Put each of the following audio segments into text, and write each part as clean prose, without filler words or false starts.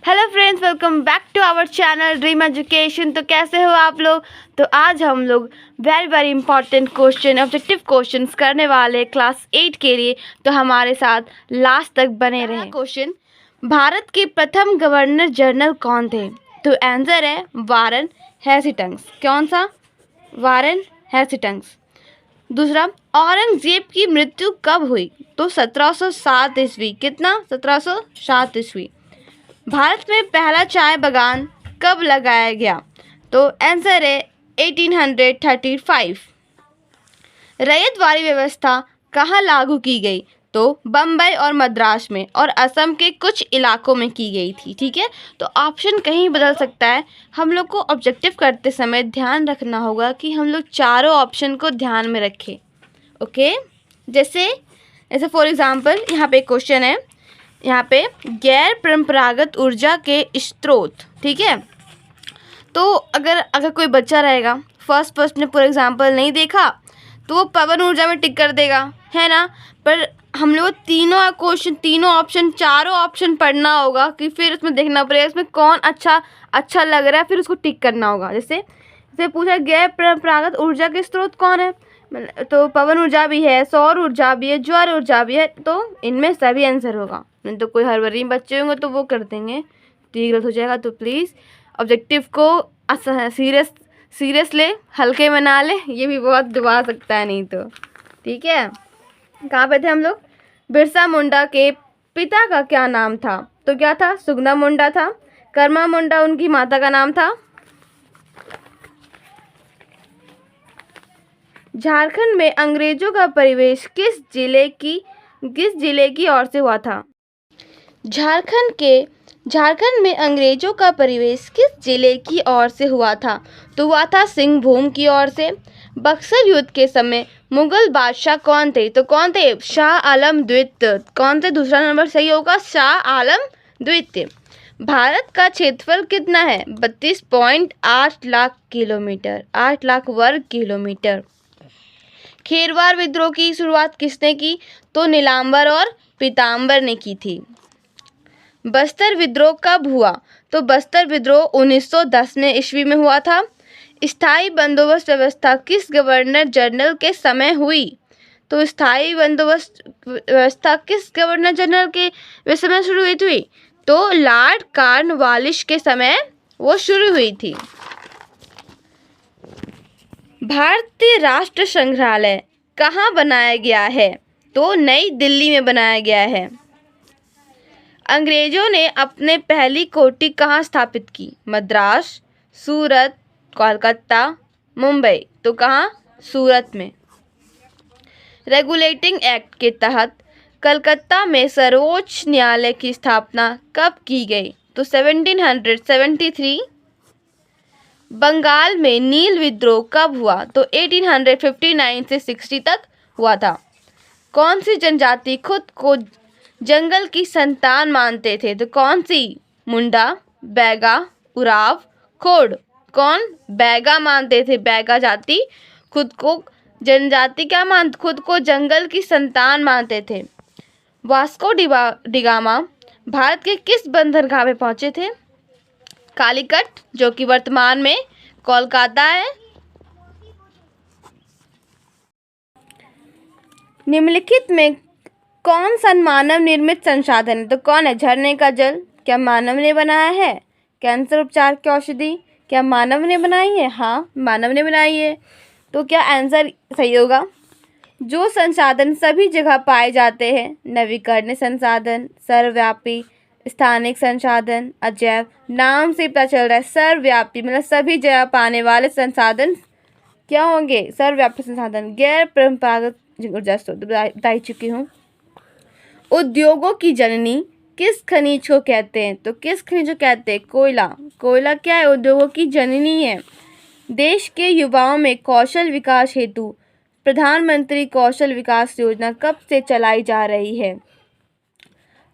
Hello friends, welcome back to our channel dream education. तो कैसे हो आप लोग। तो आज हम लोग very important question, objective questions करने वाले क्लास 8 के लिए। तो हमारे साथ लास्ट तक बने रहें। क्वेश्चन, भारत के प्रथम गवर्नर जनरल कौन थे। तो आंसर है वारन हेस्टिंग्स। कौन सा? Warren Hastings. दूसरा, औरंगजेब की मृत्यु कब हुई। तो 1707 ईस्वी। कितना? 1707 ईस्वी। भारत में पहला चाय बागान कब लगाया गया। तो आंसर है 1835। रैयतवाड़ी व्यवस्था कहाँ लागू की गई। तो बम्बई और मद्रास में और असम के कुछ इलाकों में की गई थी। ठीक है, तो ऑप्शन कहीं बदल सकता है। हम लोग को ऑब्जेक्टिव करते समय ध्यान रखना होगा कि हम लोग चारों ऑप्शन को ध्यान में रखें। ओके, जैसे फॉर एग्जांपल यहाँ पे क्वेश्चन है, यहाँ पे गैर परंपरागत ऊर्जा के स्रोत। ठीक है, तो अगर कोई बच्चा रहेगा, फर्स्ट ने फॉर एग्जांपल नहीं देखा तो वो पवन ऊर्जा में टिक कर देगा, है ना। पर हम लोग तीनों ऑप्शन चारों ऑप्शन पढ़ना होगा कि फिर उसमें देखना पड़ेगा इसमें कौन अच्छा लग रहा है, फिर उसको टिक करना होगा। जैसे पूछा गैर परंपरागत ऊर्जा के स्रोत कौन है, तो पवन ऊर्जा भी है, सौर ऊर्जा भी है, ज्वार ऊर्जा भी है। तो इनमें सभी आंसर होगा। नहीं तो कोई हड़बड़ी बच्चे होंगे तो वो कर देंगे, तो ये गलत हो जाएगा। तो प्लीज़ ऑब्जेक्टिव को सीरियस ले, हल्के में ना ले, ये भी बहुत डुबा सकता है नहीं तो। ठीक है, कहाँ पे थे हम लोग। बिरसा मुंडा के पिता का क्या नाम था। तो क्या था? सुगना मुंडा था। कर्मा मुंडा उनकी माता का नाम था। झारखंड में अंग्रेजों का प्रवेश किस जिले की ओर से हुआ था। झारखंड में अंग्रेजों का प्रवेश किस जिले की ओर से हुआ था। तो हुआ था सिंहभूम की ओर से। बक्सर युद्ध के समय मुगल बादशाह कौन थे। तो कौन थे? शाह आलम द्वितीय। कौन थे? दूसरा नंबर सही होगा, शाह आलम द्वितीय। भारत का क्षेत्रफल कितना है? 32.8 लाख किलोमीटर, 8 लाख वर्ग किलोमीटर। खेरवार विद्रोह की शुरुआत किसने की। तो नीलांबर और पीताम्बर ने की थी। बस्तर विद्रोह कब हुआ। तो बस्तर विद्रोह 1910 में ईस्वी में हुआ था। स्थायी बंदोबस्त व्यवस्था किस गवर्नर जनरल के समय हुई। तो स्थायी बंदोबस्त व्यवस्था किस गवर्नर जनरल के समय शुरू हुई थी। तो लॉर्ड कॉर्नवालिस के समय वो शुरू हुई थी। भारतीय राष्ट्र संग्रहालय कहाँ बनाया गया है। तो नई दिल्ली में बनाया गया है। अंग्रेजों ने अपने पहली कोठी कहाँ स्थापित की। मद्रास, सूरत, कोलकाता, मुंबई। तो कहाँ? सूरत में। रेगुलेटिंग एक्ट के तहत कलकत्ता में सर्वोच्च न्यायालय की स्थापना कब की गई। तो 1773। बंगाल में नील विद्रोह कब हुआ। तो 1859 से 60 तक हुआ था। कौन सी जनजाति खुद को जंगल की संतान मानते थे। तो कौन सी? मुंडा, बैगा, उराव, खोड़। कौन? बैगा मानते थे। बैगा जाति खुद को खुद को जंगल की संतान मानते थे। वास्को डिगामा भारत के किस बंदरगाह में पहुंचे थे। कालीकट, जो कि वर्तमान में कोलकाता है। निम्नलिखित में कौन सा मानव निर्मित संसाधन है। तो कौन है? झरने का जल क्या मानव ने बनाया है। कैंसर उपचार की औषधि क्या मानव ने बनाई है। हाँ, मानव ने बनाई है। तो क्या आंसर सही होगा? जो संसाधन सभी जगह पाए जाते हैं। नवीकरणीय संसाधन, सर्वव्यापी, स्थानिक संसाधन, अजैव। नाम से पता चल रहा है सर्वव्यापी मतलब सभी जगह पाने वाले संसाधन क्या होंगे? सर्वव्यापी संसाधन। गैर परंपरागत ऊर्जा स्रोत बता ही चुकी हूँ। उद्योगों की जननी किस खनिज को कहते हैं। तो किस खनिज को कहते हैं? कोयला। कोयला क्या है? उद्योगों की जननी है। देश के युवाओं में कौशल विकास हेतु प्रधानमंत्री कौशल विकास योजना कब से चलाई जा रही है।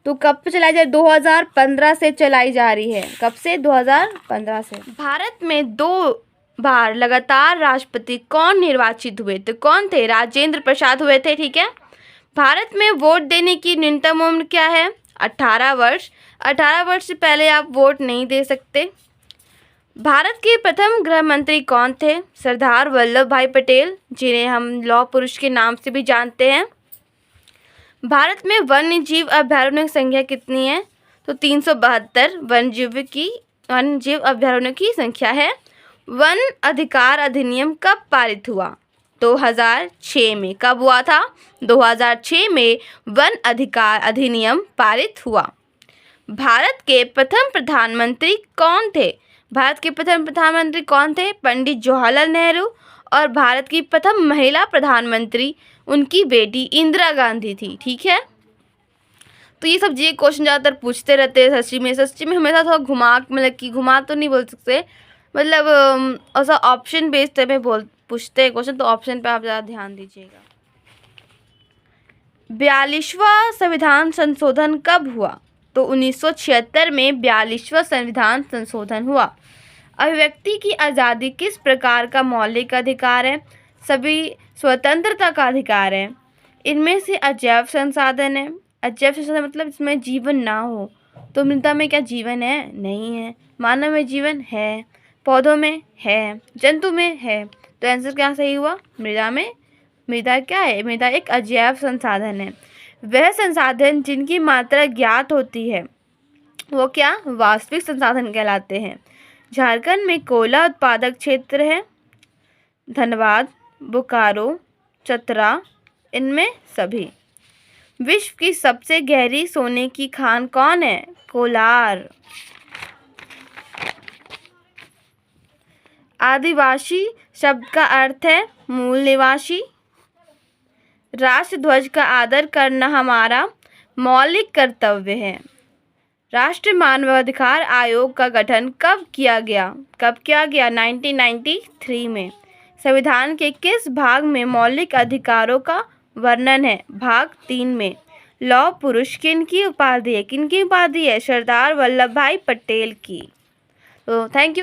तो कब से चलाई जा रही? 2015 से चलाई जा रही है। कब से? 2015 से। भारत में 2 बार लगातार राष्ट्रपति कौन निर्वाचित हुए। तो कौन थे? राजेंद्र प्रसाद हुए थे। ठीक है, भारत में वोट देने की न्यूनतम उम्र क्या है? 18 वर्ष। 18 वर्ष से पहले आप वोट नहीं दे सकते। भारत के प्रथम गृह मंत्री कौन थे? सरदार वल्लभ भाई पटेल, जिन्हें हम लौह पुरुष के नाम से भी जानते हैं। भारत में वन्य जीव अभयारण्यों की संख्या कितनी है? तो 372 वन्य जीव अभयारण्यों की संख्या है। वन अधिकार अधिनियम कब पारित हुआ? 2006 में। कब हुआ था? 2006 में वन अधिकार अधिनियम पारित हुआ। भारत के प्रथम प्रधानमंत्री कौन थे? भारत के प्रथम प्रधानमंत्री कौन थे? पंडित जवाहरलाल नेहरू। और भारत की प्रथम महिला प्रधानमंत्री उनकी बेटी इंदिरा गांधी थी। ठीक है, तो ये सब ये क्वेश्चन ज़्यादातर पूछते रहते हैं सच्ची में हमेशा थोड़ा घुमा तो नहीं बोल सकते, मतलब ऐसा ऑप्शन बेस्ड पे पूछते हैं क्वेश्चन, तो ऑप्शन पे आप ज़्यादा ध्यान दीजिएगा। 42वां संविधान संशोधन कब हुआ? तो 1976 में 42वां संविधान संशोधन हुआ। अभिव्यक्ति की आज़ादी किस प्रकार का मौलिक अधिकार है? सभी स्वतंत्रता का अधिकार है। इनमें से अजैव संसाधन है। अजैव संसाधन मतलब इसमें जीवन ना हो। तो मृदा में क्या जीवन है? नहीं है। मानव में जीवन है, पौधों में है, जंतु में है। तो आंसर क्या सही हुआ? मृदा में। मृदा क्या है? मृदा एक अजैव संसाधन है। वह संसाधन जिनकी मात्रा ज्ञात होती है वो क्या? वास्तविक संसाधन कहलाते हैं। झारखंड में कोयला उत्पादक क्षेत्र है। धनबाद, बोकारो, चतरा, इनमें सभी। विश्व की सबसे गहरी सोने की खान कौन है? कोलार। आदिवासी शब्द का अर्थ है मूल निवासी। राष्ट्र ध्वज का आदर करना हमारा मौलिक कर्तव्य है। राष्ट्रीय मानवाधिकार आयोग का गठन कब किया गया? 1993 में। संविधान के किस भाग में मौलिक अधिकारों का वर्णन है? भाग 3 में। लौह पुरुष किनकी उपाधि है? सरदार वल्लभ भाई पटेल की। तो थैंक यू।